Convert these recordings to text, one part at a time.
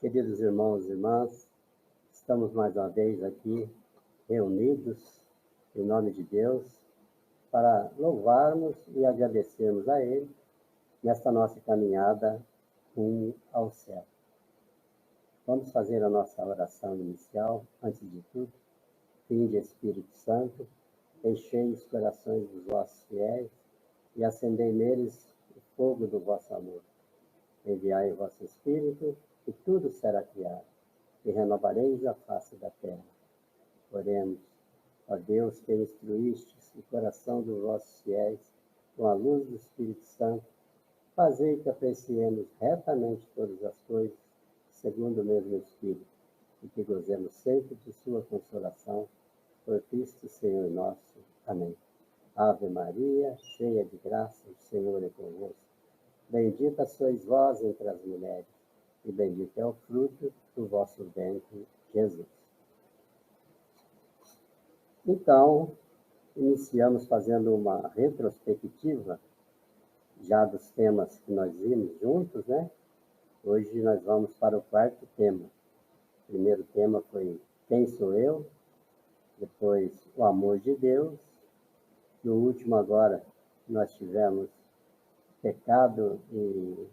Queridos irmãos e irmãs, estamos mais uma vez aqui reunidos em nome de Deus para louvarmos e agradecermos a Ele nesta nossa caminhada rumo ao céu. Vamos fazer a nossa oração inicial, antes de tudo. Vinde, Espírito Santo, enchei os corações dos vossos fiéis e acendei neles o fogo do vosso amor. Enviai o vosso Espírito e tudo será criado, e renovareis a face da terra. Oremos, ó Deus, que instruístes o coração dos vossos fiéis com a luz do Espírito Santo, fazei que apreciemos retamente todas as coisas, segundo o mesmo Espírito, e que gozemos sempre de sua consolação, por Cristo Senhor nosso. Amém. Ave Maria, cheia de graça, o Senhor é convosco. Bendita sois vós entre as mulheres, e bendito é o fruto do vosso ventre, Jesus. Então, iniciamos fazendo uma retrospectiva, já dos temas que nós vimos juntos, né? Hoje nós vamos para o quarto tema. O primeiro tema foi Quem sou eu? Depois, o amor de Deus. No último agora, nós tivemos pecado e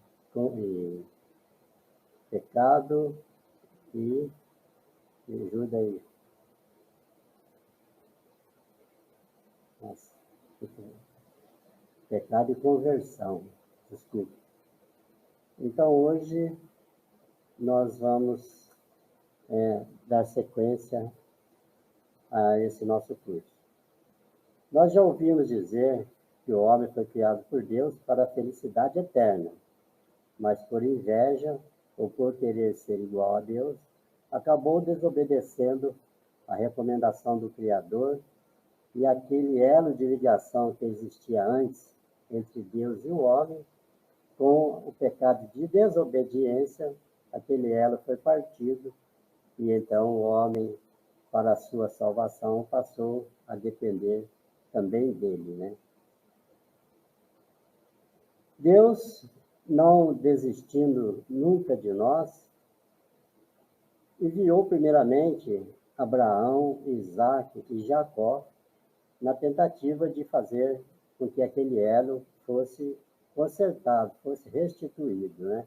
me ajuda aí. Nossa, pecado e conversão, desculpe. Então, hoje, nós vamos dar sequência a esse nosso curso. Nós já ouvimos dizer que o homem foi criado por Deus para a felicidade eterna, mas por inveja ou por querer ser igual a Deus, acabou desobedecendo a recomendação do Criador, e aquele elo de ligação que existia antes entre Deus e o homem, com o pecado de desobediência, aquele elo foi partido, e então o homem, para a sua salvação, passou a depender também dele, né? Deus, não desistindo nunca de nós, enviou primeiramente Abraão, Isaque e Jacó na tentativa de fazer com que aquele elo fosse consertado, fosse restituído, né?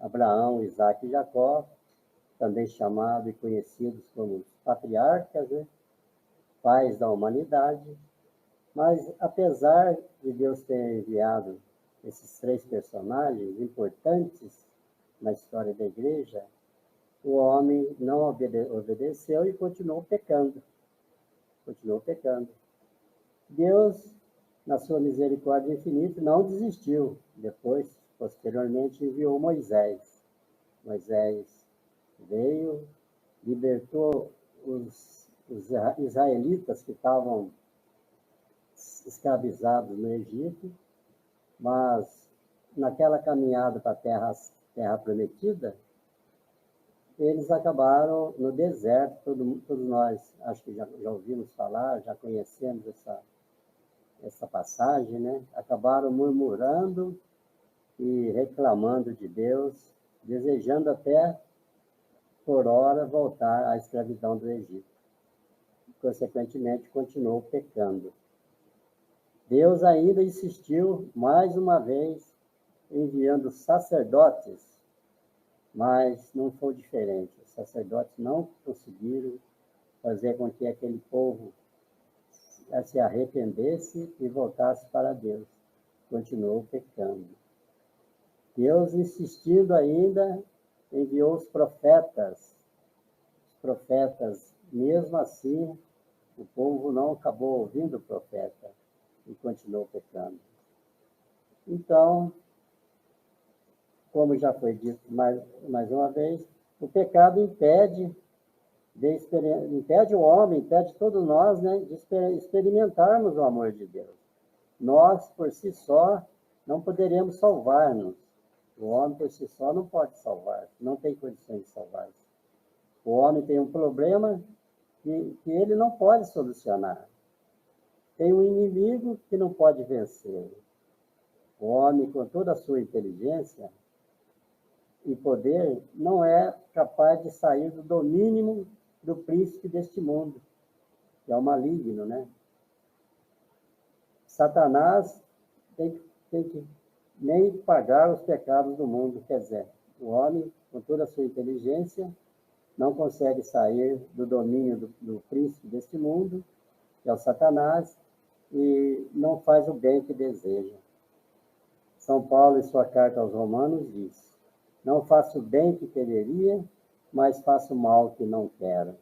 Abraão, Isaque e Jacó, também chamados e conhecidos como os patriarcas, né? Pais da humanidade. Mas, apesar de Deus ter enviado esses três personagens importantes na história da igreja, o homem não obedeceu e continuou pecando. Continuou pecando. Deus, na sua misericórdia infinita, não desistiu. Depois, posteriormente, enviou Moisés. Moisés veio, libertou os israelitas que estavam escravizados no Egito, mas naquela caminhada para a terra prometida, eles acabaram no deserto. Todos nós, acho que já ouvimos falar, já conhecemos essa passagem, né? Acabaram murmurando e reclamando de Deus, desejando até, por hora, voltar à escravidão do Egito. Consequentemente, continuou pecando. Deus ainda insistiu, mais uma vez, enviando sacerdotes, mas não foi diferente. Os sacerdotes não conseguiram fazer com que aquele povo se arrependesse e voltasse para Deus. Continuou pecando. Deus, insistindo ainda, enviou os profetas. Os profetas, mesmo assim, o povo não acabou ouvindo o profeta e continuou pecando. Então, como já foi dito mais uma vez, o pecado impede o homem, impede todos nós, né, de experimentarmos o amor de Deus. Nós, por si só, não poderemos salvar-nos. O homem, por si só, não pode salvar, não tem condições de salvar-se. O homem tem um problema que ele não pode solucionar. Tem um inimigo que não pode vencer. O homem, com toda a sua inteligência, e poder não é capaz de sair do domínio do príncipe deste mundo, que é o maligno, né? Satanás tem que nem pagar os pecados do mundo, quer dizer, o homem, com toda a sua inteligência, não consegue sair do domínio do príncipe deste mundo, que é o Satanás, e não faz o bem que deseja. São Paulo, em sua carta aos Romanos, diz: não faço o bem que quereria, mas faço o mal que não quero.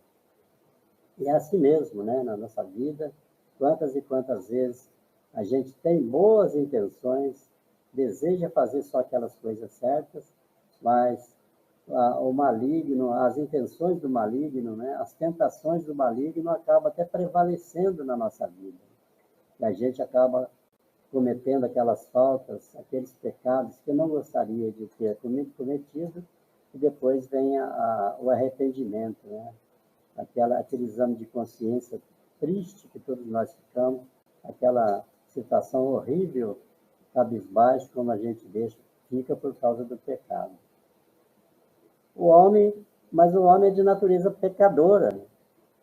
E é assim mesmo, né? Na nossa vida, quantas e quantas vezes a gente tem boas intenções, deseja fazer só aquelas coisas certas, mas o maligno, as intenções do maligno, né? As tentações do maligno acabam até prevalecendo na nossa vida. E a gente acaba cometendo aquelas faltas, aqueles pecados que não gostaria de ter cometido, e depois vem o arrependimento, né? Aquele exame de consciência triste que todos nós ficamos, aquela situação horrível, cabisbaixo, como a gente fica por causa do pecado. Mas o homem é de natureza pecadora,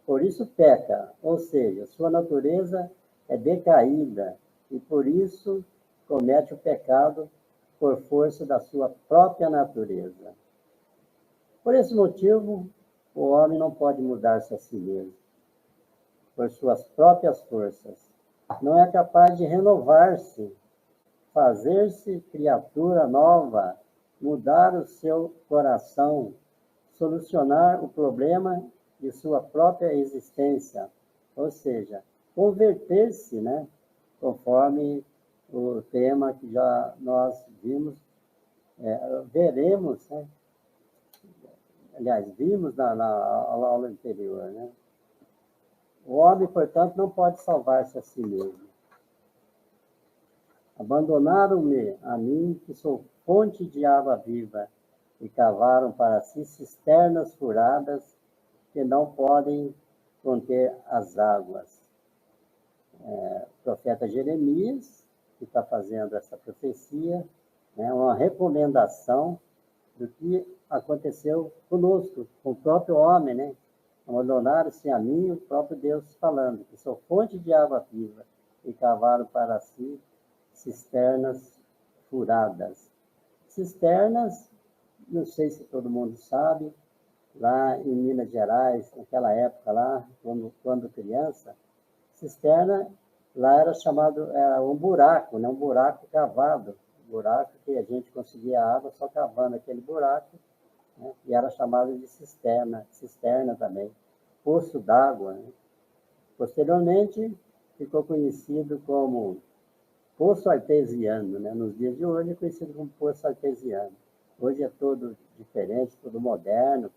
por isso peca, ou seja, sua natureza é decaída, e por isso comete o pecado por força da sua própria natureza. Por esse motivo, o homem não pode mudar-se a si mesmo, por suas próprias forças. Não é capaz de renovar-se, fazer-se criatura nova, mudar o seu coração, solucionar o problema de sua própria existência, ou seja, converter-se, né? Conforme o tema que já nós vimos, veremos, né? Aliás, vimos na aula anterior, né? O homem, portanto, não pode salvar-se a si mesmo. Abandonaram-me a mim, que sou fonte de água viva, e cavaram para si cisternas furadas que não podem conter as águas. O profeta Jeremias, que está fazendo essa profecia, né, uma recomendação do que aconteceu conosco, com o próprio homem, né? Abandonaram-se a mim, o próprio Deus falando, que sou fonte de água viva, e cavaram para si cisternas furadas. Cisternas, não sei se todo mundo sabe, lá em Minas Gerais, naquela época lá, quando criança, cisterna lá era chamado um buraco, né? Um buraco cavado, um buraco que a gente conseguia água só cavando aquele buraco, né? E era chamado de cisterna também, poço d'água, né? Posteriormente, ficou conhecido como poço artesiano, né? Nos dias de hoje é conhecido como poço artesiano. Hoje é todo diferente, tudo moderno,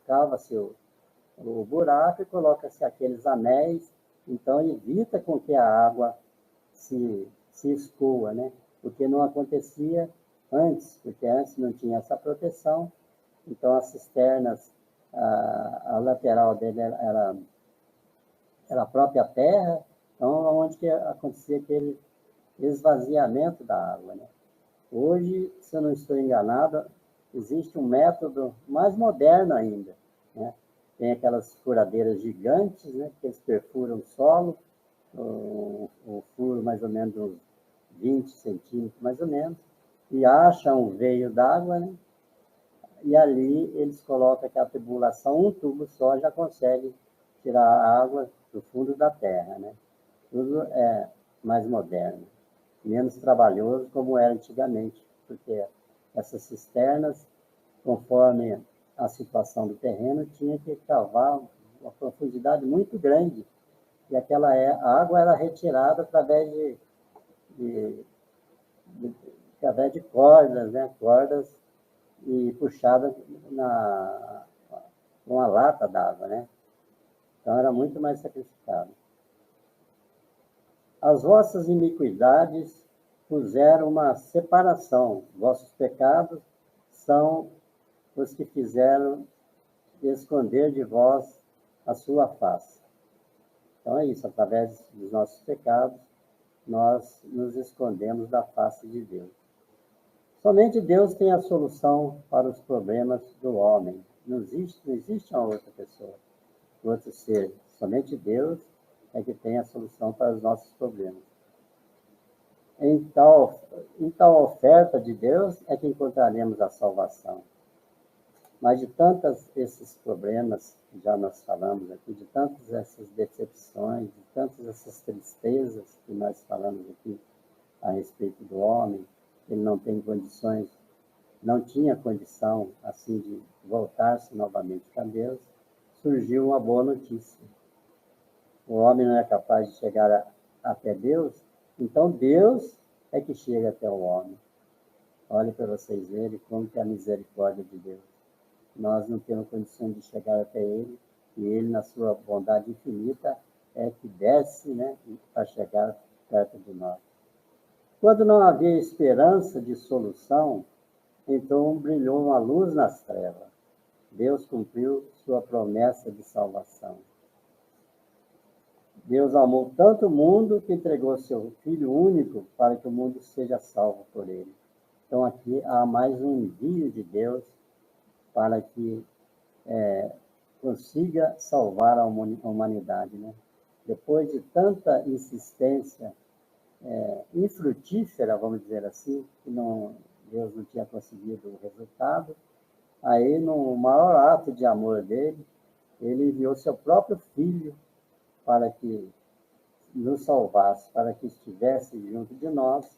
cava-se o buraco e coloca-se aqueles anéis, então evita com que a água se escoa, né? O que não acontecia antes, porque antes não tinha essa proteção, então as cisternas, a lateral dele era a própria terra, então onde que acontecia aquele esvaziamento da água, né? Hoje, se eu não estou enganado, existe um método mais moderno ainda, né? Tem aquelas furadeiras gigantes, né, que eles perfuram o solo, um furo mais ou menos uns 20 centímetros, mais ou menos, e acham um veio d'água, né? E ali eles colocam aquela tubulação, um tubo só já consegue tirar a água do fundo da terra, né? Tudo é mais moderno, menos trabalhoso como era antigamente, porque essas cisternas, conforme a situação do terreno, tinha que cavar uma profundidade muito grande, e a água era retirada através de cordas, né? Cordas e puxada com uma lata d'água, né? Então era muito mais sacrificado. As vossas iniquidades puseram uma separação, vossos pecados são os que fizeram esconder de vós a sua face. Então é isso, através dos nossos pecados, nós nos escondemos da face de Deus. Somente Deus tem a solução para os problemas do homem. Não existe uma outra pessoa, outro ser. Somente Deus é que tem a solução para os nossos problemas. Em tal oferta de Deus é que encontraremos a salvação. Mas de tantos esses problemas que já nós falamos aqui, de tantas essas decepções, de tantas essas tristezas que nós falamos aqui a respeito do homem, ele não tem condições, não tinha condição assim de voltar-se novamente para Deus, surgiu uma boa notícia. O homem não é capaz de chegar até Deus, então Deus é que chega até o homem. Olhe para vocês verem como que é a misericórdia de Deus. Nós não temos condição de chegar até Ele, e Ele, na sua bondade infinita, é que desce, né, para chegar perto de nós. Quando não havia esperança de solução, então brilhou uma luz nas trevas. Deus cumpriu sua promessa de salvação. Deus amou tanto o mundo que entregou seu Filho único para que o mundo seja salvo por ele. Então aqui há mais um envio de Deus para que consiga salvar a humanidade, né? Depois de tanta insistência infrutífera, vamos dizer assim, que Deus não tinha conseguido o resultado, aí no maior ato de amor dele, ele enviou seu próprio Filho para que nos salvasse, para que estivesse junto de nós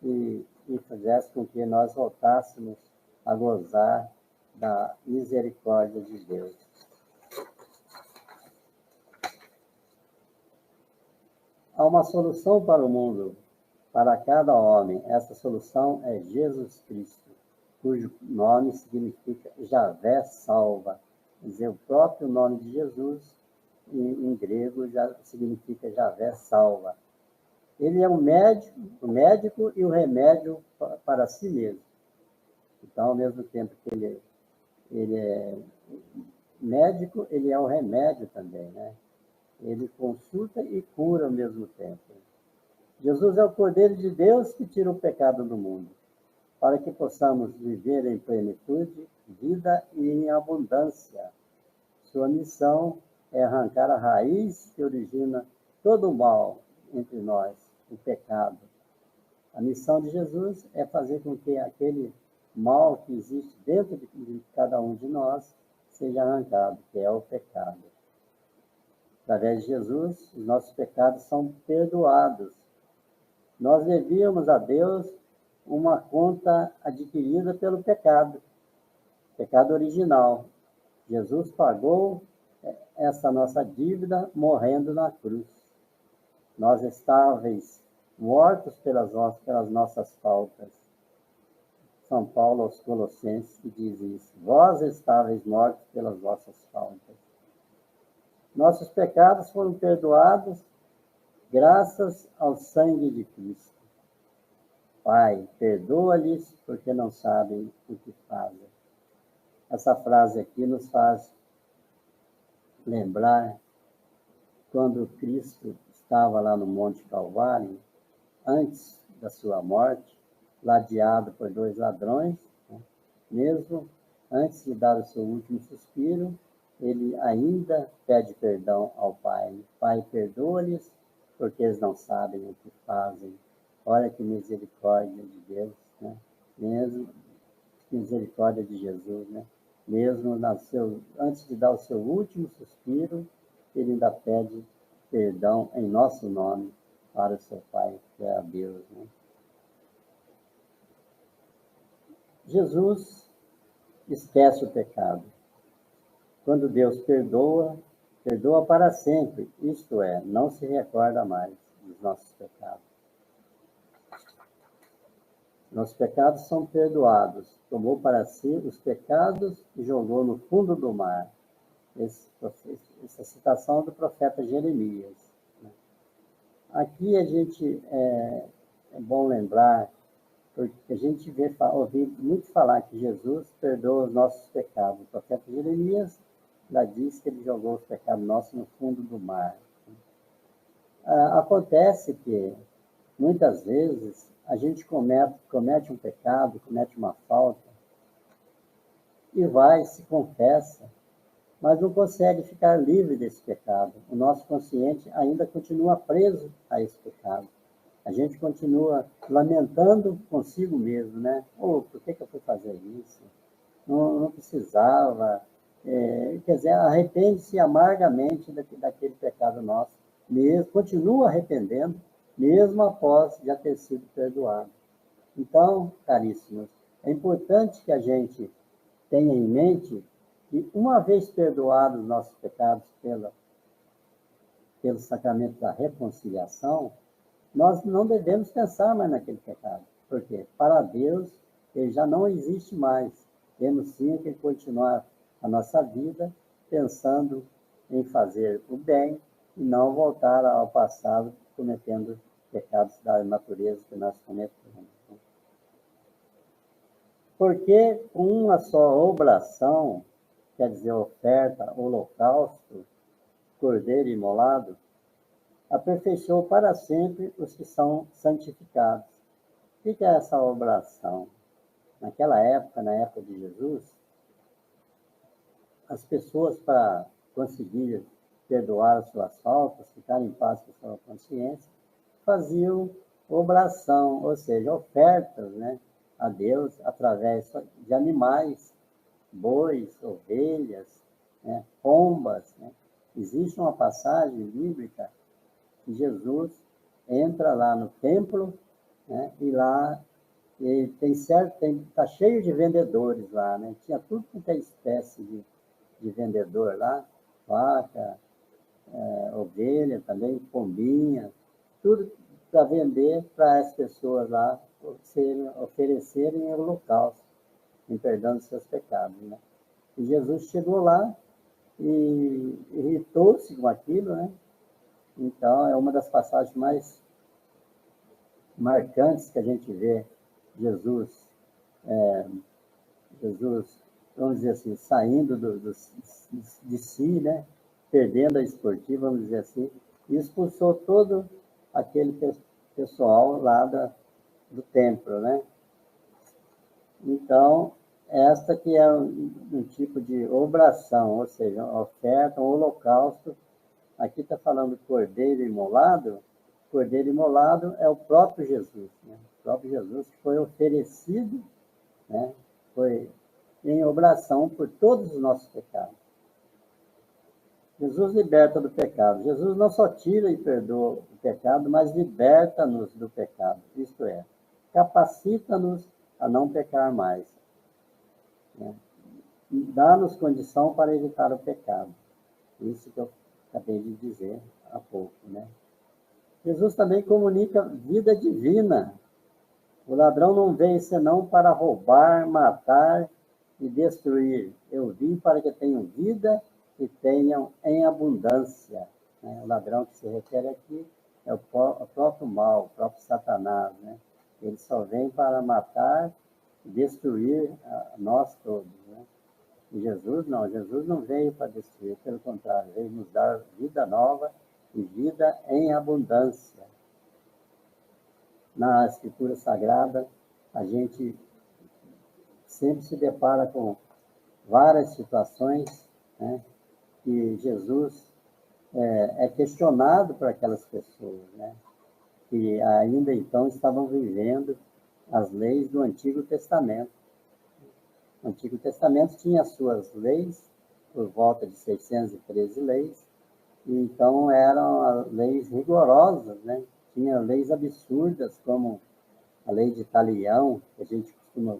e fizesse com que nós voltássemos a gozar da misericórdia de Deus. Há uma solução para o mundo, para cada homem. Essa solução é Jesus Cristo, cujo nome significa Javé salva. Quer dizer, o próprio nome de Jesus, em grego, já significa Javé salva. Ele é o médico e o remédio para si mesmo. Então, ao mesmo tempo que ele é médico, ele é o remédio também, né? Ele consulta e cura ao mesmo tempo. Jesus é o Cordeiro de Deus que tira o pecado do mundo, para que possamos viver em plenitude, vida e em abundância. Sua missão é arrancar a raiz que origina todo o mal entre nós, o pecado. A missão de Jesus é fazer com que aquele mal que existe dentro de cada um de nós seja arrancado, que é o pecado. Através de Jesus, os nossos pecados são perdoados. Nós devíamos a Deus uma conta adquirida pelo pecado original. Jesus pagou essa nossa dívida morrendo na cruz. Nós estávamos mortos pelas nossas faltas. São Paulo aos Colossenses que diz isso. Vós estáveis mortos pelas vossas faltas. Nossos pecados foram perdoados graças ao sangue de Cristo. Pai, perdoa-lhes porque não sabem o que fazem. Essa frase aqui nos faz lembrar quando Cristo estava lá no Monte Calvário, antes da sua morte, ladeado por 2 ladrões, né? Mesmo antes de dar o seu último suspiro, ele ainda pede perdão ao Pai. Pai, perdoa-lhes, porque eles não sabem o que fazem. Olha que misericórdia de Deus, né? Mesmo misericórdia de Jesus, né? Mesmo antes de dar o seu último suspiro, ele ainda pede perdão em nosso nome para o seu Pai, que é a Deus, né? Jesus esquece o pecado. Quando Deus perdoa, perdoa para sempre, isto é, não se recorda mais dos nossos pecados. Nossos pecados são perdoados. Tomou para si os pecados e jogou no fundo do mar. Essa citação do profeta Jeremias. Aqui é bom lembrar, porque a gente ouve muito falar que Jesus perdoa os nossos pecados. O profeta Jeremias já diz que ele jogou os pecados nossos no fundo do mar. Acontece que, muitas vezes, a gente comete um pecado, comete uma falta, e vai, se confessa, mas não consegue ficar livre desse pecado. O nosso consciente ainda continua preso a esse pecado. A gente continua lamentando consigo mesmo, né? Oh, por que eu fui fazer isso? Não precisava. Quer dizer, arrepende-se amargamente daquele pecado nosso, mesmo, continua arrependendo, mesmo após já ter sido perdoado. Então, caríssimos, é importante que a gente tenha em mente que, uma vez perdoados os nossos pecados pelo sacramento da reconciliação, nós não devemos pensar mais naquele pecado. Por quê? Para Deus, ele já não existe mais. Temos sim que continuar a nossa vida pensando em fazer o bem e não voltar ao passado cometendo pecados da natureza que nós cometemos. Porque uma só oblação, quer dizer, oferta, holocausto, cordeiro imolado, aperfeiçoou para sempre os que são santificados. O que é essa oblação? Naquela época, na época de Jesus, as pessoas, para conseguir perdoar as suas faltas, ficar em paz com a sua consciência, faziam oblação, ou seja, ofertas, né, a Deus através de animais, bois, ovelhas, né, pombas. Né? Existe uma passagem bíblica que Jesus entra lá no templo, né, e lá está cheio de vendedores lá, né? Tinha tudo quanto é espécie de vendedor lá, vaca, ovelha também, pombinha, tudo para vender para as pessoas lá oferecerem em holocausto, em perdão dos seus pecados. Né? E Jesus chegou lá e irritou-se com aquilo, né? Então, é uma das passagens mais marcantes que a gente vê Jesus, vamos dizer assim, saindo de si, né? Perdendo a esportiva, vamos dizer assim, e expulsou todo aquele pessoal lá do templo, né? Então, esta que é um tipo de obração, ou seja, oferta, um holocausto. Aqui está falando cordeiro imolado. Cordeiro imolado é o próprio Jesus, né? O próprio Jesus que foi oferecido, né? Foi em oblação por todos os nossos pecados. Jesus liberta do pecado. Jesus não só tira e perdoa o pecado, mas liberta-nos do pecado. Isto é, capacita-nos a não pecar mais. Né? Dá-nos condição para evitar o pecado. Isso que eu acabei de dizer há pouco, né? Jesus também comunica vida divina. O ladrão não veio senão para roubar, matar e destruir. Eu vim para que tenham vida e tenham em abundância. Né? O ladrão que se refere aqui é o próprio mal, o próprio Satanás. Né? Ele só vem para matar e destruir nós todos. Né? E Jesus não veio para destruir, pelo contrário, veio nos dar vida nova e vida em abundância. Na Escritura Sagrada, a gente sempre se depara com várias situações, né, que Jesus é questionado por aquelas pessoas, né, que ainda então estavam vivendo as leis do Antigo Testamento. O Antigo Testamento tinha as suas leis, por volta de 613 leis, e então eram leis rigorosas, né? Tinha leis absurdas, como a lei de Talião, que a gente costuma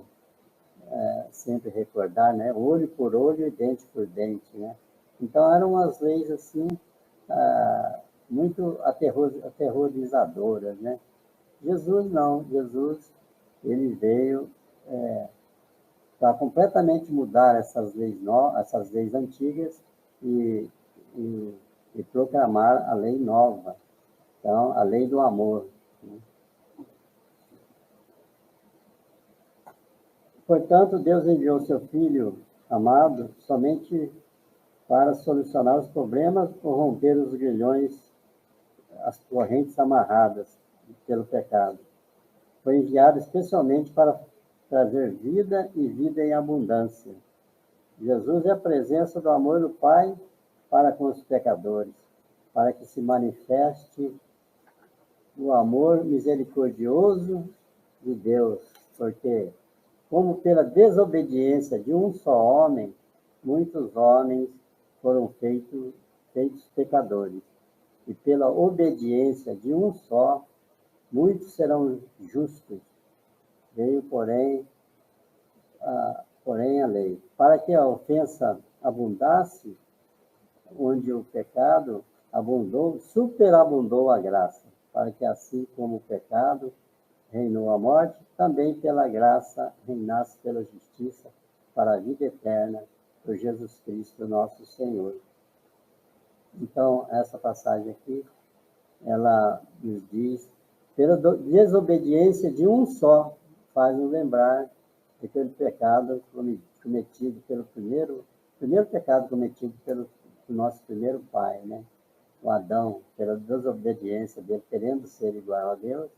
sempre recordar, né? Olho por olho e dente por dente, né? Então eram umas leis assim, muito aterrorizadoras, né? Jesus não, Jesus ele veio para completamente mudar essas leis antigas e proclamar a lei nova, então a lei do amor. Né? Portanto, Deus enviou seu Filho amado somente para solucionar os problemas ou romper os grilhões, as correntes amarradas pelo pecado. foi enviado especialmente para trazer vida e vida em abundância. Jesus é a presença do amor do Pai para com os pecadores, para que se manifeste o amor misericordioso de Deus, porque, como pela desobediência de um só homem, muitos homens foram feitos pecadores, e pela obediência de um só, muitos serão justos. Veio, porém, a lei, para que a ofensa abundasse, onde o pecado abundou, superabundou a graça, para que assim como o pecado reinou a morte, também pela graça reinasse pela justiça para a vida eterna, por Jesus Cristo, nosso Senhor. Então, essa passagem aqui, ela nos diz, pela desobediência de um só, faz-nos lembrar daquele pecado cometido pelo primeiro pecado cometido pelo nosso primeiro pai, né? O Adão, pela desobediência dele, querendo ser igual a Deus,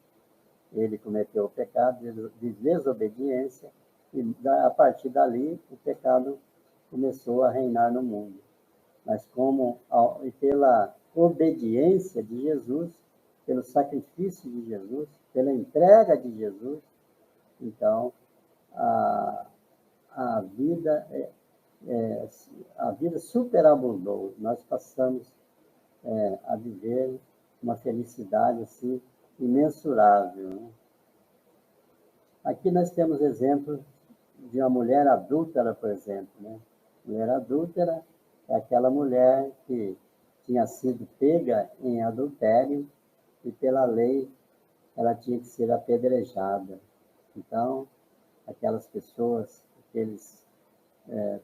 ele cometeu o pecado de desobediência e, a partir dali, o pecado começou a reinar no mundo. Mas pela obediência de Jesus, pelo sacrifício de Jesus, pela entrega de Jesus, então, a vida superabundou. Nós passamos a viver uma felicidade assim, imensurável. Né? Aqui nós temos exemplos de uma mulher adúltera, por exemplo. Né? Mulher adúltera é aquela mulher que tinha sido pega em adultério e pela lei ela tinha que ser apedrejada. Então, aquelas pessoas,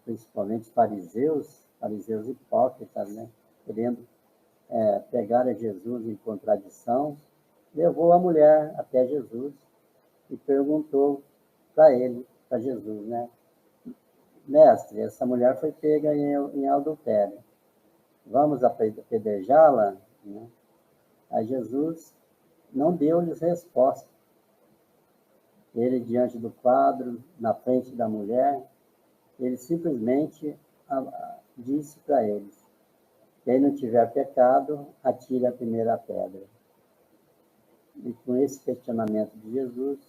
principalmente fariseus hipócritas, né? Querendo pegar a Jesus em contradição, levou a mulher até Jesus e perguntou para Jesus, né? Mestre, essa mulher foi pega em adultério. Vamos apedrejá-la? Né? Aí Jesus não deu-lhes resposta. Ele, diante do quadro, na frente da mulher, ele simplesmente disse para eles: quem não tiver pecado, atire a primeira pedra. E com esse questionamento de Jesus,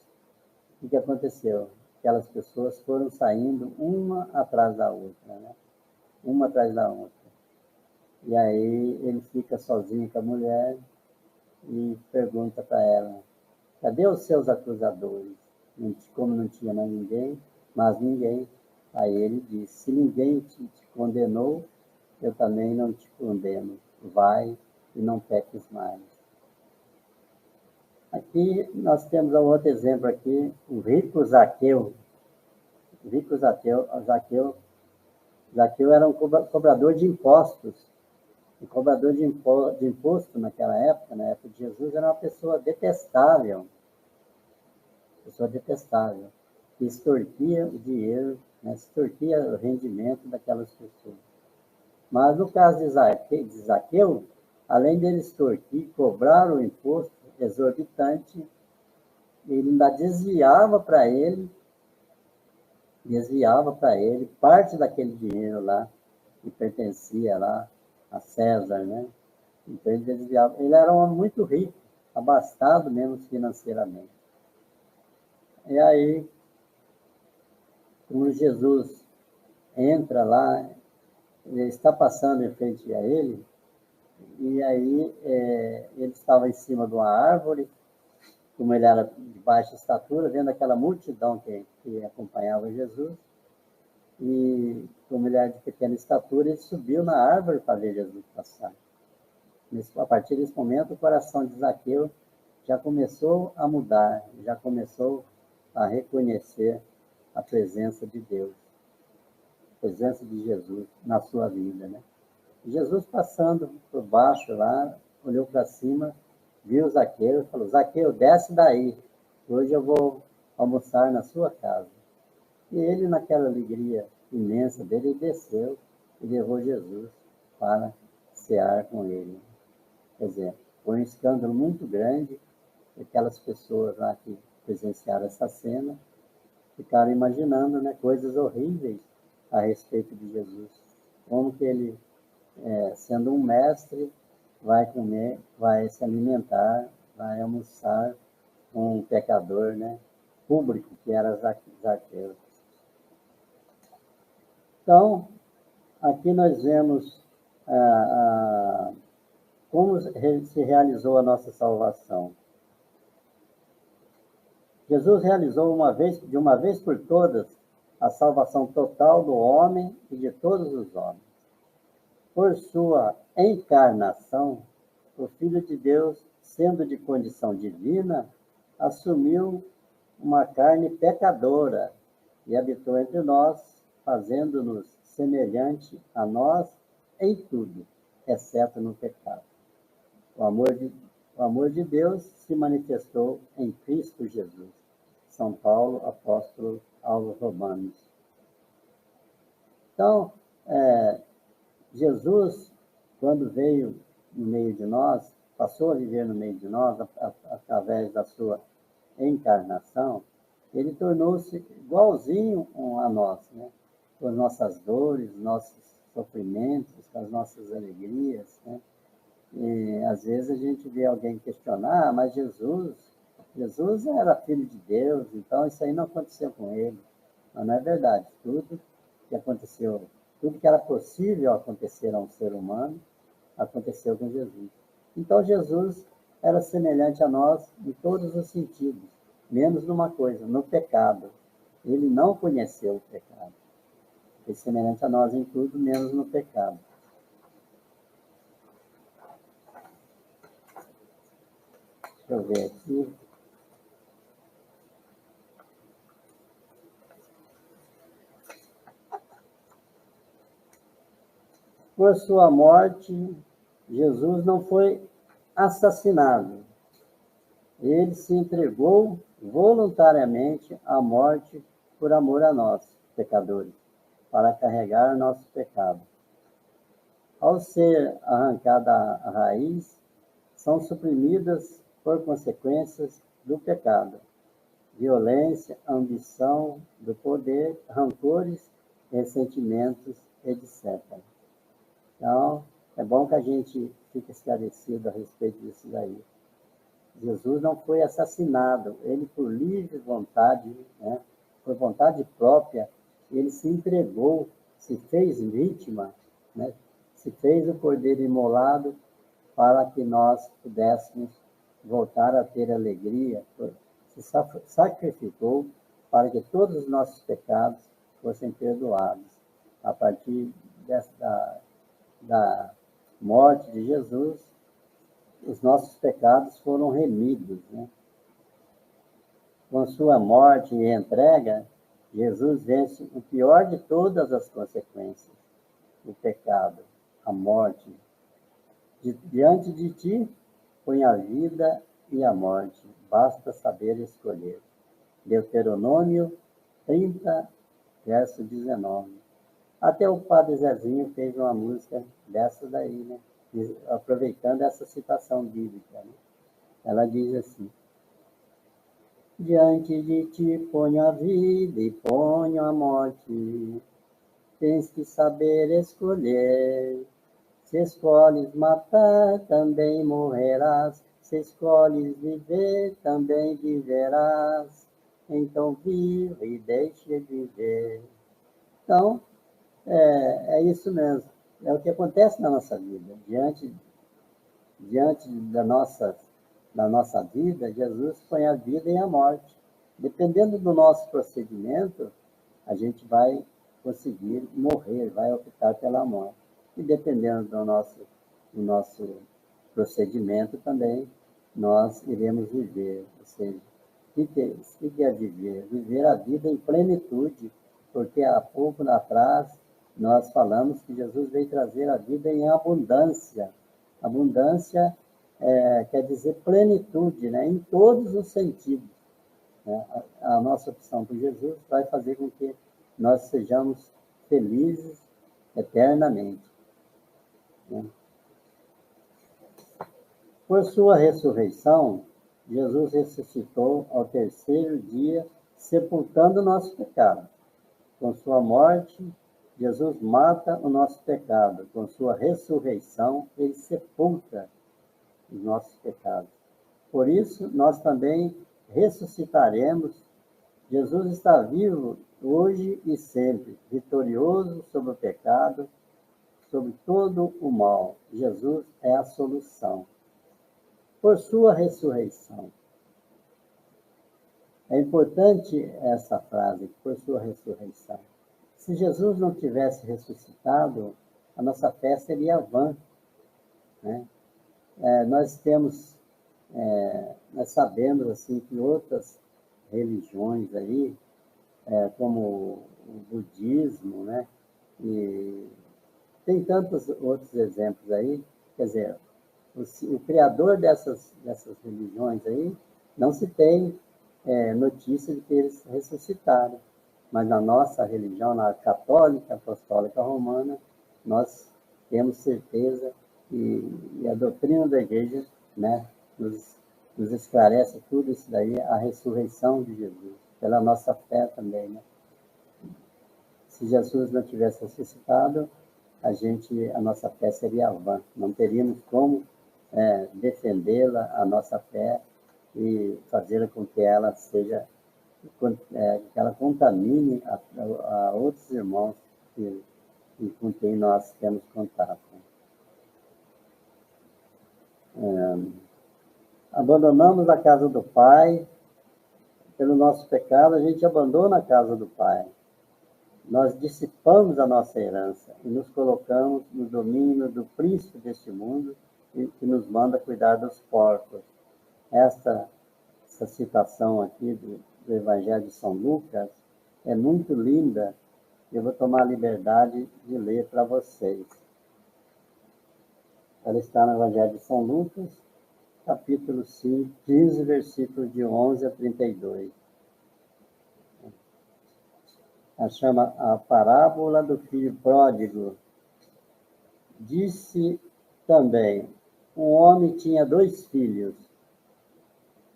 o que aconteceu? Aquelas pessoas foram saindo uma atrás da outra, né? Uma atrás da outra. E aí ele fica sozinho com a mulher e pergunta para ela: cadê os seus acusadores? Como não tinha mais ninguém, mas ninguém. Aí ele disse: se ninguém te condenou, eu também não te condeno. Vai e não peques mais. Aqui nós temos um outro exemplo aqui, o rico Zaqueu. O rico Zaqueu era um cobrador de impostos. O cobrador de imposto naquela época, na época de Jesus, era uma pessoa detestável. Que extorquia o dinheiro, né? Extorquia o rendimento daquelas pessoas. Mas no caso de Zaqueu, além dele extorquir, cobrar o imposto exorbitante, ele ainda desviava para ele parte daquele dinheiro lá, que pertencia lá a César, né? Então ele desviava. Ele era um homem muito rico, abastado mesmo financeiramente. E aí, quando Jesus entra lá, ele está passando em frente a ele, e aí ele estava em cima de uma árvore, como ele era de baixa estatura, vendo aquela multidão que acompanhava Jesus, e como ele era de pequena estatura, ele subiu na árvore para ver Jesus passar. A partir desse momento, o coração de Zaqueu já começou a mudar, já começou a reconhecer a presença de Deus, a presença de Jesus na sua vida, né? Jesus passando por baixo lá, olhou para cima, viu Zaqueu e falou: Zaqueu, desce daí, hoje eu vou almoçar na sua casa. E ele, naquela alegria imensa dele, desceu e levou Jesus para cear com ele. Quer dizer, foi um escândalo muito grande aquelas pessoas lá que presenciaram essa cena, ficaram imaginando, né, coisas horríveis a respeito de Jesus. Como que ele, sendo um mestre, vai comer, vai se alimentar, vai almoçar com um pecador, né, público, que era Zaqueu. Então, aqui nós vemos como se realizou a nossa salvação. Jesus realizou de uma vez por todas a salvação total do homem e de todos os homens. Por sua encarnação, o Filho de Deus, sendo de condição divina, assumiu uma carne pecadora e habitou entre nós, fazendo-nos semelhante a nós em tudo, exceto no pecado. O amor de Deus se manifestou em Cristo Jesus. São Paulo, apóstolo aos Romanos. Então, Jesus, quando veio no meio de nós, passou a viver no meio de nós, através da sua encarnação, ele tornou-se igualzinho a nós, né? Com as nossas dores, nossos sofrimentos, com as nossas alegrias, né? E às vezes a gente vê alguém questionar, mas Jesus era filho de Deus, então isso aí não aconteceu com ele. Mas não é verdade. Tudo que aconteceu, tudo que era possível acontecer a um ser humano, aconteceu com Jesus. Então Jesus era semelhante a nós em todos os sentidos, menos numa coisa, no pecado. Ele não conheceu o pecado. Ele é semelhante a nós em tudo, menos no pecado. Deixa eu ver aqui. Por sua morte, Jesus não foi assassinado. Ele se entregou voluntariamente à morte por amor a nós, pecadores, para carregar nosso pecado. Ao ser arrancada a raiz, são suprimidas por consequências do pecado, violência, ambição, do poder, rancores, ressentimentos, etc. Então, é bom que a gente fique esclarecido a respeito disso daí. Jesus não foi assassinado, ele por livre vontade, né, por vontade própria, ele se entregou, se fez vítima, né, se fez o cordeiro imolado para que nós pudéssemos voltar a ter alegria, se sacrificou para que todos os nossos pecados fossem perdoados. A partir da morte de Jesus, os nossos pecados foram remidos, né? Com sua morte e entrega, Jesus vence o pior de todas as consequências, o pecado, a morte. Diante de ti, põe a vida e a morte, basta saber escolher. Deuteronômio 30, verso 19. Até o Padre Zezinho fez uma música dessa daí, né? Aproveitando essa citação bíblica, né? Ela diz assim: diante de ti ponho a vida e ponho a morte, tens que saber escolher. Se escolhes matar, também morrerás, se escolhes viver, também viverás. Então viva e deixe viver. Então, é isso mesmo. É o que acontece na nossa vida. Diante da nossa vida, Jesus põe a vida e a morte. Dependendo do nosso procedimento, a gente vai conseguir morrer, vai optar pela morte. E dependendo do nosso procedimento também, nós iremos viver. Ou seja, o que é viver? Viver a vida em plenitude, porque há pouco atrás nós falamos que Jesus veio trazer a vida em abundância. Abundância quer dizer plenitude, né? Em todos os sentidos. Né? A nossa opção por Jesus vai fazer com que nós sejamos felizes eternamente. Né? Por sua ressurreição, Jesus ressuscitou ao terceiro dia, sepultando o nosso pecado. Com sua morte, Jesus mata o nosso pecado. Com sua ressurreição, ele sepulta os nossos pecados. Por isso, nós também ressuscitaremos. Jesus está vivo hoje e sempre, vitorioso sobre o pecado, sobre todo o mal. Jesus é a solução. Por sua ressurreição. É importante essa frase, por sua ressurreição. Se Jesus não tivesse ressuscitado, a nossa fé seria vã, né? Nós sabemos assim que outras religiões aí, como o budismo, né? E tem tantos outros exemplos aí, quer dizer, o criador dessas religiões aí, não se tem notícia de que eles ressuscitaram. Mas na nossa religião, na católica, apostólica romana, nós temos certeza e a doutrina da igreja, né, nos esclarece tudo isso daí, a ressurreição de Jesus, pela nossa fé também, né? Se Jesus não tivesse ressuscitado, a nossa fé seria vã, não teríamos como defendê-la, a nossa fé, e fazê-la com que ela seja, que ela contamine a outros irmãos com quem nós temos contato. Abandonamos a casa do Pai, pelo nosso pecado, a gente abandona a casa do Pai. Nós dissipamos a nossa herança e nos colocamos no domínio do príncipe deste mundo, que nos manda cuidar dos porcos. Essa citação aqui do Evangelho de São Lucas é muito linda. Eu vou tomar a liberdade de ler para vocês. Ela está no Evangelho de São Lucas, capítulo 5, 15, versículos de 11 a 32. Ela chama a parábola do filho pródigo. Disse também, um homem tinha 2 filhos.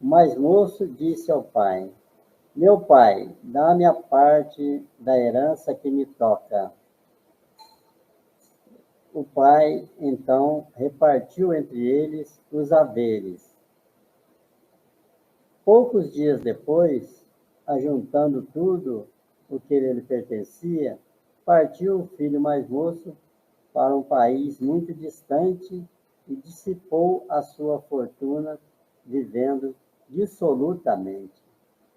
O mais moço disse ao pai, meu pai, dá-me a parte da herança que me toca. O pai, então, repartiu entre eles os haveres. Poucos dias depois, ajuntando tudo o que lhe pertencia, partiu o filho mais moço para um país muito distante e dissipou a sua fortuna vivendo dissolutamente,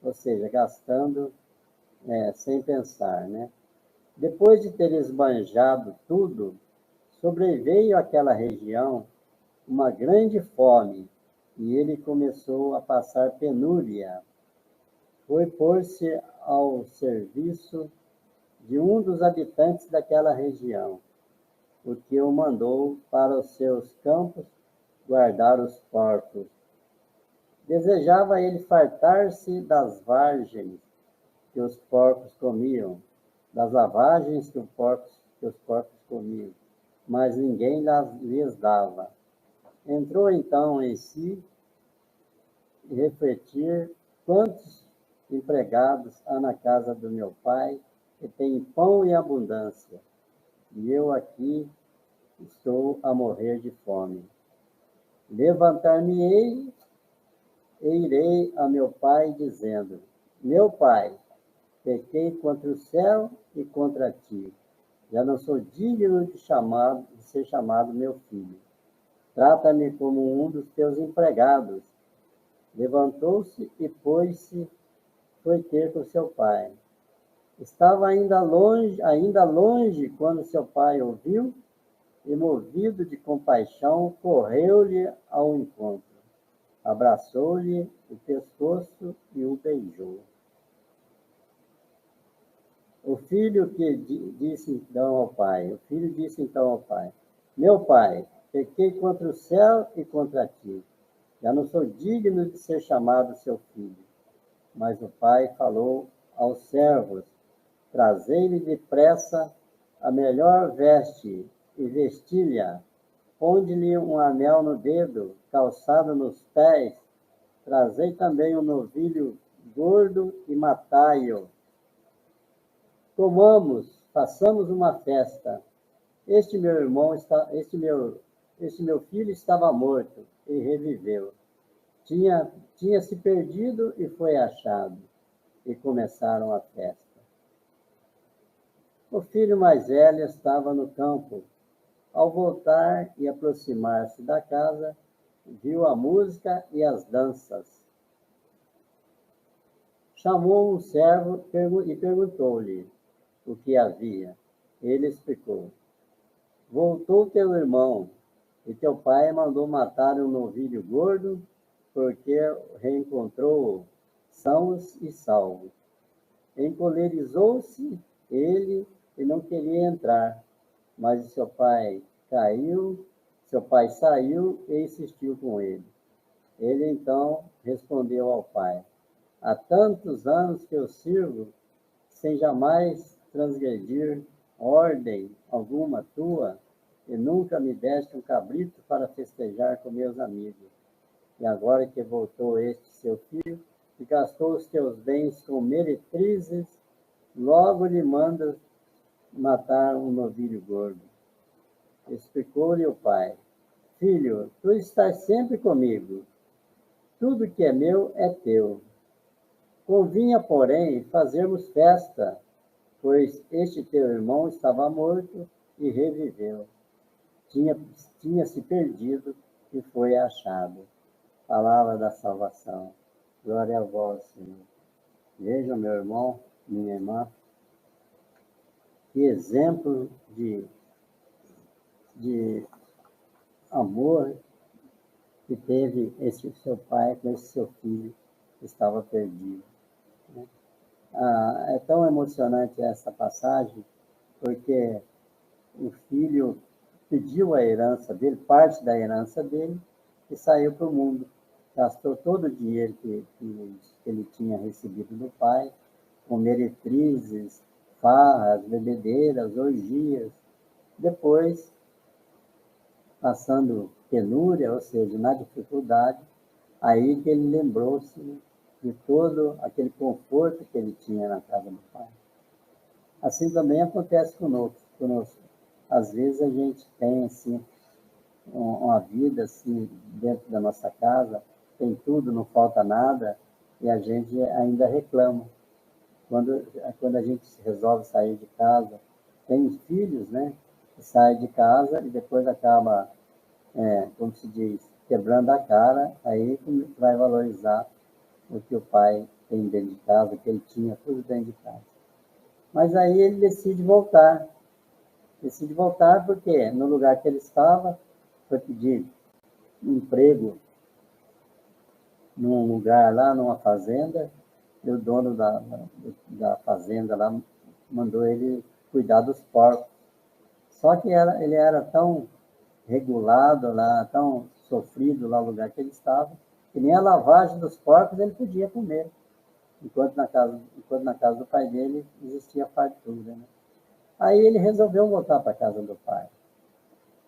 ou seja, gastando sem pensar, né? Depois de ter esbanjado tudo, sobreveio àquela região uma grande fome e ele começou a passar penúria. Foi pôr-se ao serviço de um dos habitantes daquela região, o que o mandou para os seus campos guardar os porcos. Desejava ele fartar-se das vargens que os porcos comiam, das lavagens que os porcos comiam, mas ninguém lhes dava. Entrou então em si e refletir quantos empregados há na casa do meu pai que tem pão em abundância, e eu aqui estou a morrer de fome. Levantar-me-ei e irei a meu pai, dizendo, meu pai, pequei contra o céu e contra ti. Já não sou digno de ser chamado meu filho. Trata-me como um dos teus empregados. Levantou-se e foi ter com seu pai. Estava ainda longe, quando seu pai ouviu, e movido de compaixão, correu-lhe ao encontro. Abraçou-lhe o pescoço e o beijou. O filho disse então ao pai, meu pai, pequei contra o céu e contra ti. Já não sou digno de ser chamado seu filho. Mas o pai falou aos servos, trazei-lhe depressa a melhor veste e vesti-lhe-a. Ponde-lhe um anel no dedo, calçado nos pés, trazei também um novilho gordo e matai-o. Comamos, façamos uma festa. Este meu filho estava morto e reviveu. Tinha se perdido e foi achado. E começaram a festa. O filho mais velho estava no campo. Ao voltar e aproximar-se da casa, viu a música e as danças. Chamou um servo e perguntou-lhe o que havia. Ele explicou: voltou teu irmão, e teu pai mandou matar um novilho gordo, porque reencontrou-o sãos e salvos. Encolerizou-se ele e não queria entrar, mas seu pai saiu e insistiu com ele. Ele então respondeu ao pai: há tantos anos que eu sirvo, sem jamais transgredir ordem alguma tua, e nunca me deste um cabrito para festejar com meus amigos. E agora que voltou este seu filho, e gastou os teus bens com meretrizes, logo lhe mandas matar um novilho gordo. Explicou-lhe o pai: filho, tu estás sempre comigo, tudo que é meu é teu. Convinha, porém, fazermos festa, pois este teu irmão estava morto e reviveu. Tinha se perdido e foi achado. Palavra da salvação. Glória a vós, Senhor. Vejam, meu irmão, minha irmã, que exemplo de amor que teve esse seu pai com esse seu filho que estava perdido. É tão emocionante essa passagem, porque o filho pediu a herança dele, parte da herança dele, e saiu para o mundo. Gastou todo o dinheiro que ele tinha recebido do pai, com meretrizes, farras, bebedeiras, orgias. Depois, passando penúria, ou seja, na dificuldade, aí que ele lembrou-se de todo aquele conforto que ele tinha na casa do pai. Assim também acontece conosco. Às vezes a gente tem assim, uma vida assim, dentro da nossa casa, tem tudo, não falta nada, e a gente ainda reclama. Quando a gente resolve sair de casa, tem filhos, né, que saem de casa e depois acaba, como se diz, quebrando a cara, aí vai valorizar o que o pai tem dentro de casa, o que ele tinha, tudo dentro de casa. Mas aí ele decide voltar. Decide voltar porque no lugar que ele estava, foi pedir um emprego num lugar lá, numa fazenda, e o dono da fazenda lá mandou ele cuidar dos porcos. Só que ele era tão regulado lá, tão sofrido lá no lugar que ele estava, que nem a lavagem dos porcos ele podia comer, enquanto na casa do pai dele existia fartura, né? Aí ele resolveu voltar para a casa do pai.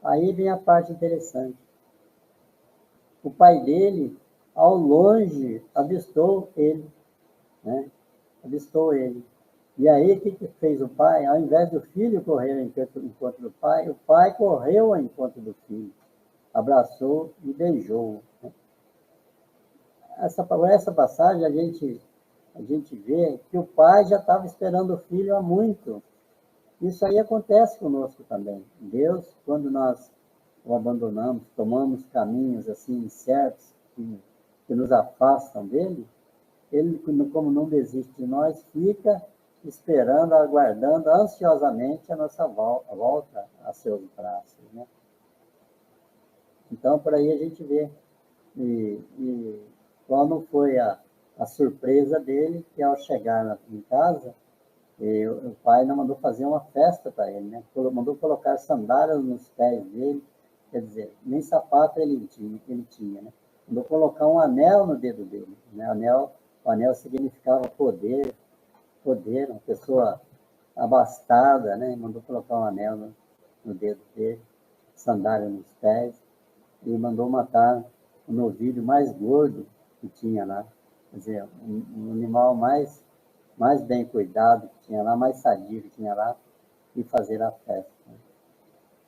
Aí vem a parte interessante. O pai dele, ao longe, avistou ele, né? Avistou ele. E aí, o que fez o pai? Ao invés do filho correr ao encontro do pai, o pai correu ao encontro do filho, abraçou e beijou. Essa passagem a gente vê que o pai já estava esperando o filho há muito. Isso aí acontece conosco também. Deus, quando nós o abandonamos, tomamos caminhos assim incertos que nos afastam dele, ele, como não desiste de nós, fica esperando, aguardando ansiosamente a nossa volta a seus braços, né? Então, por aí a gente vê. E qual não foi a surpresa dele, que ao chegar em casa, o pai não mandou fazer uma festa para ele, né? Mandou colocar sandálias nos pés dele, quer dizer, nem sapato ele tinha, né? Mandou colocar um anel no dedo dele, né? O anel significava poder, uma pessoa abastada, né? Mandou colocar um anel no dedo dele, sandália nos pés, e mandou matar o novilho mais gordo que tinha lá. Quer dizer, um animal mais bem cuidado que tinha lá, mais sadio que tinha lá, e fazer a festa.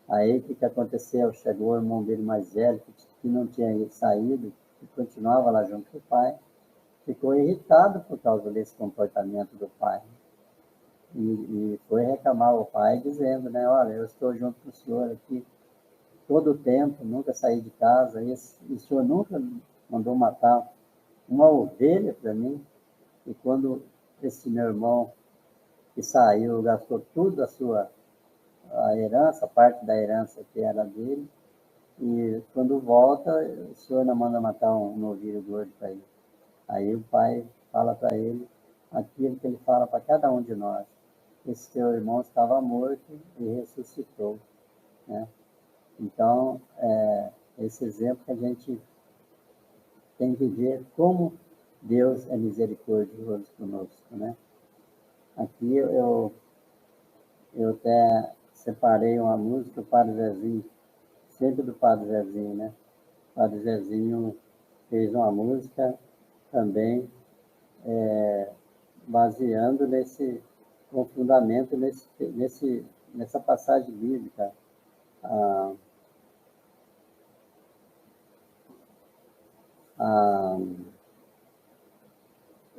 Aí, o que aconteceu? Chegou o irmão dele mais velho, que não tinha saído, que continuava lá junto com o pai, ficou irritado por causa desse comportamento do pai. E foi reclamar ao pai, dizendo, né, olha, eu estou junto com o senhor aqui todo o tempo, nunca saí de casa, e o senhor nunca mandou matar uma ovelha para mim, e quando esse meu irmão que saiu, gastou tudo a herança, parte da herança que era dele, e quando volta, o senhor não manda matar um novilho gordo para ele. Aí o pai fala para ele aquilo que ele fala para cada um de nós. Esse teu irmão estava morto e ressuscitou. Né? Então, esse exemplo que a gente tem que ver como Deus é misericordioso conosco. Né? Aqui eu até separei uma música do Padre Zezinho, sempre do Padre Zezinho, né? O Padre Zezinho fez uma música também baseando com fundamento nessa passagem bíblica.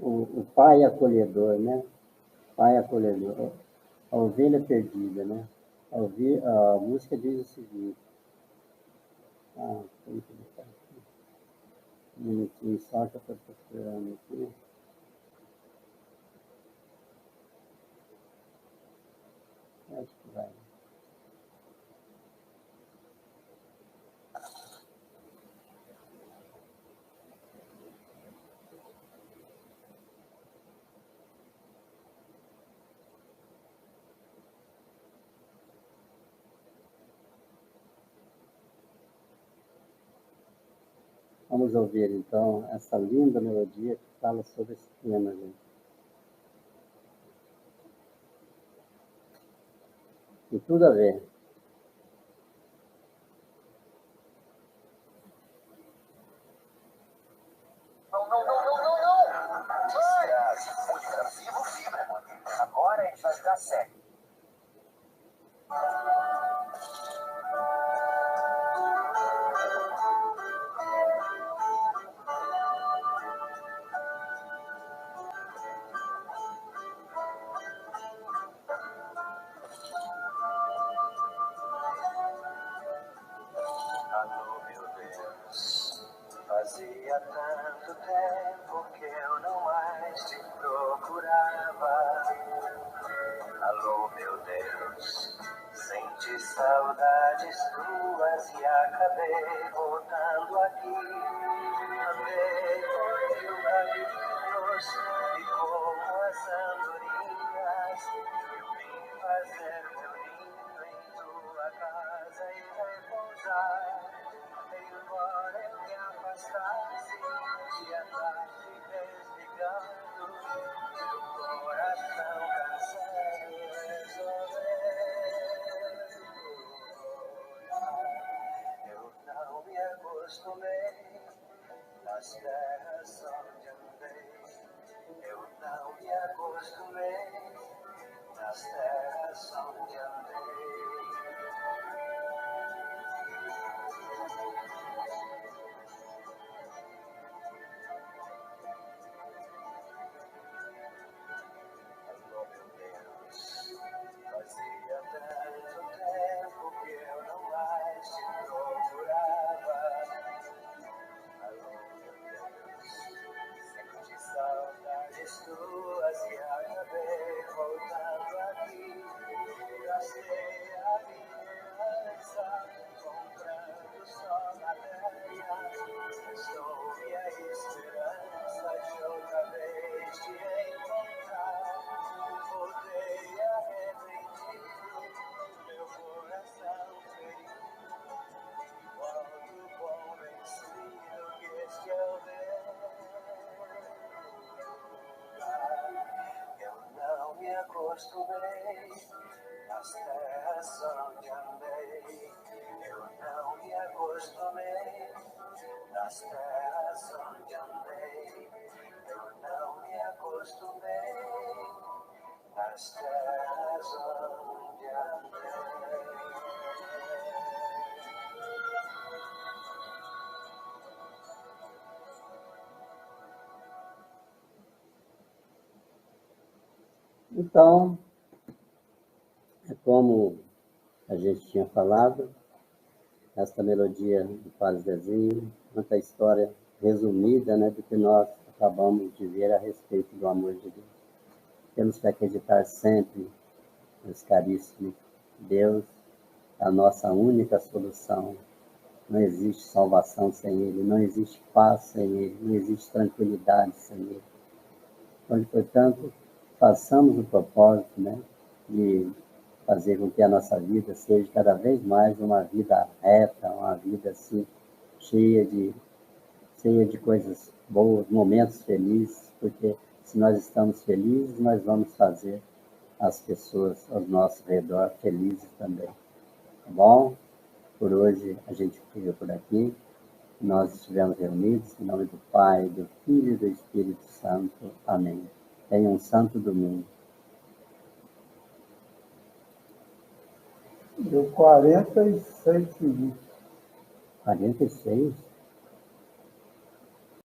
O pai acolhedor, né? Pai acolhedor, a ovelha perdida, né? A música diz o seguinte. Tem que deixar aqui. Um minutinho só que eu estou procurando aqui. Acho que vai. Vamos ouvir, então, essa linda melodia que fala sobre esse tema, gente. Tem tudo a ver. Vivo Fibra. Agora a gente vai jogar sério. Alô, meu Deus, fazia tanto tempo que eu não mais te procurava. Alô, meu Deus, senti saudades tuas e acabei voltando aqui. Andei por mil caminhos e como as andorinhas, eu vim fazer meu ninho em tua casa e repousar. Embora eu me afastasse, te andasse desligando, meu coração cansado resolveu. Eu não me acostumei nas terras onde andei. Eu não me acostumei nas terras onde andei. Alô, meu Deus, fazia tanto tempo que eu não mais te procurava. Alô, meu Deus, senti saudades tuas e acabei voltando aqui. Gastei a minha herança comprando só na terra. Estou minha esperança de outra vez te encontrar. Voltei arrependido, meu coração ferido. Quanto bom vencido que este é o eu não me acostumei nas terras onde andei. Eu não me acostumei nas terras onde andei. acostumei nas terras onde andei. Então, é como a gente tinha falado, esta melodia do Padre Zezinho, conta a história resumida, né, do que nós acabamos de ver a respeito do amor de Deus. Temos que acreditar sempre, meus caríssimos, Deus é a nossa única solução. Não existe salvação sem Ele, não existe paz sem Ele, não existe tranquilidade sem Ele. Então, portanto, façamos o propósito, né, de fazer com que a nossa vida seja cada vez mais uma vida reta, uma vida assim, cheia de coisas boas, momentos felizes, porque se nós estamos felizes, nós vamos fazer as pessoas ao nosso redor felizes também. Tá bom? Por hoje a gente fica por aqui. Nós estivemos reunidos em nome do Pai, do Filho e do Espírito Santo. Amém. Tenha um santo domingo. Deu 46 segundos. 46?